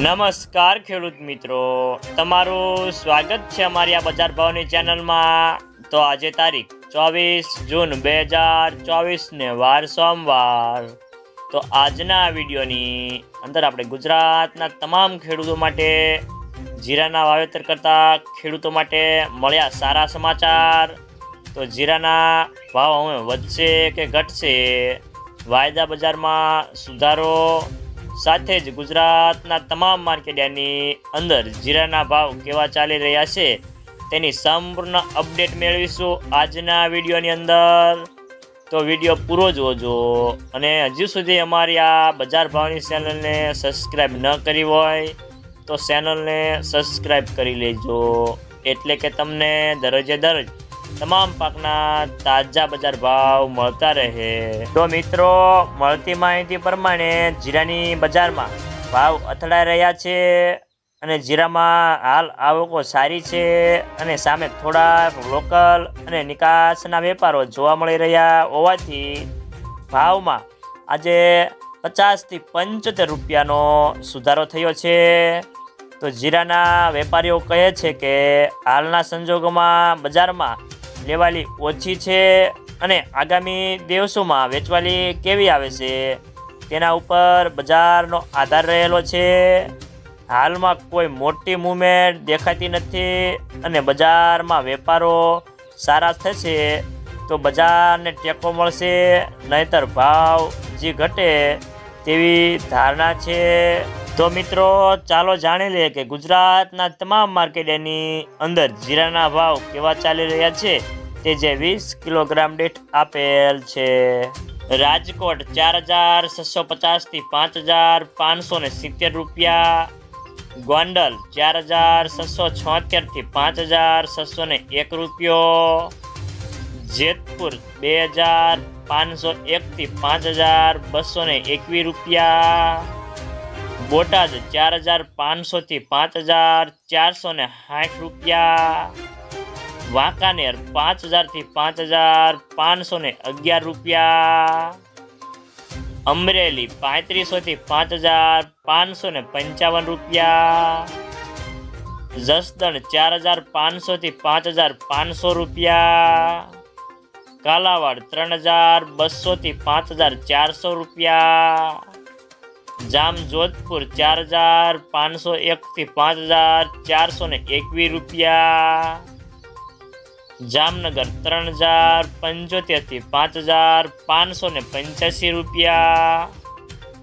નમસ્કાર ખેડૂત મિત્રો, તમારું સ્વાગત છે અમારી આ બજાર ભાવની ચેનલમાં। તો આજે તારીખ 24 જૂન 2024 ને વાર સોમવાર। તો આજના વિડીયોની અંદર આપણે ગુજરાતના તમામ ખેડૂતો માટે જીરાના વાવેતર કરતા ખેડૂતો માટે મળ્યા સારા સમાચાર। તો જીરાના ભાવ હવે વધશે કે ઘટશે, વાયદા બજારમાં સુધારો સાથે જ ગુજરાતના તમામ માર્કેટયાર્ડની અંદર જીરાના ભાવ કેવા ચાલી રહ્યા છે તેની સંપૂર્ણ અપડેટ મેળવીશું આજના વિડીયોની અંદર। તો વિડીયો પૂરો જોજો અને હજુ સુધી અમારી આ બજાર ભાવની ચેનલને સબસ્ક્રાઈબ ન કરી હોય તો ચેનલને સબસ્ક્રાઈબ કરી લેજો, એટલે કે તમને દરરોજે દરરોજ તમામ પાકના તાજા બજાર ભાવ મળતા રહે। તો મિત્રો, મળતી માહિતી પ્રમાણે જીરાની બજારમાં ભાવ અથડાઈ રહ્યા છે અને જીરામાં હાલ આવકો સારી છે અને સામે થોડા લોકલ અને નિકાસના વેપારો જોવા મળી રહ્યા હોવાથી ભાવમાં આજે 50 થી 75 રૂપિયાનો સુધારો થયો છે। તો જીરાના વેપારીઓ કહે છે કે હાલના સંજોગોમાં બજારમાં લેવાલી ઓછી છે અને આગામી દિવસોમાં વેચવાલી કેવી આવે છે તેના ઉપર બજારનો આધાર રહેલો છે। હાલમાં કોઈ મોટી મૂવમેન્ટ દેખાતી નથી અને બજારમાં વેપારો સારા થશે તો બજારને ટેકો મળશે, નહીંતર ભાવ જે ઘટે તેવી ધારણા છે। તો મિત્રો, ચાલો જાણી લઈએ કે ગુજરાતના તમામ માર્કેટની અંદર જીરાના ભાવ કેવા ચાલી રહ્યા છે તે જે 20 કિલોગ્રામ દીઠ આપેલ છે। રાજકોટ 4650 થી 5570 રૂપિયા, ગોંડલ 4676 થી 5601 રૂપિયો, જેતપુર 2501 થી 5221 રૂપિયા, બોટાદ 4500 થી 5460 રૂપિયા, વાંકાનેર 5000 થી 5511 રૂપિયા, અમરેલી 3500 થી 5555 રૂપિયા, જસદણ 4500 થી 5500 રૂપિયા, કાલાવાડ 3200 થી 5400 રૂપિયા, જામજોધપુર 4501 થી 5421 રૂપિયા, જામનગર 3075 થી 5585 રૂપિયા,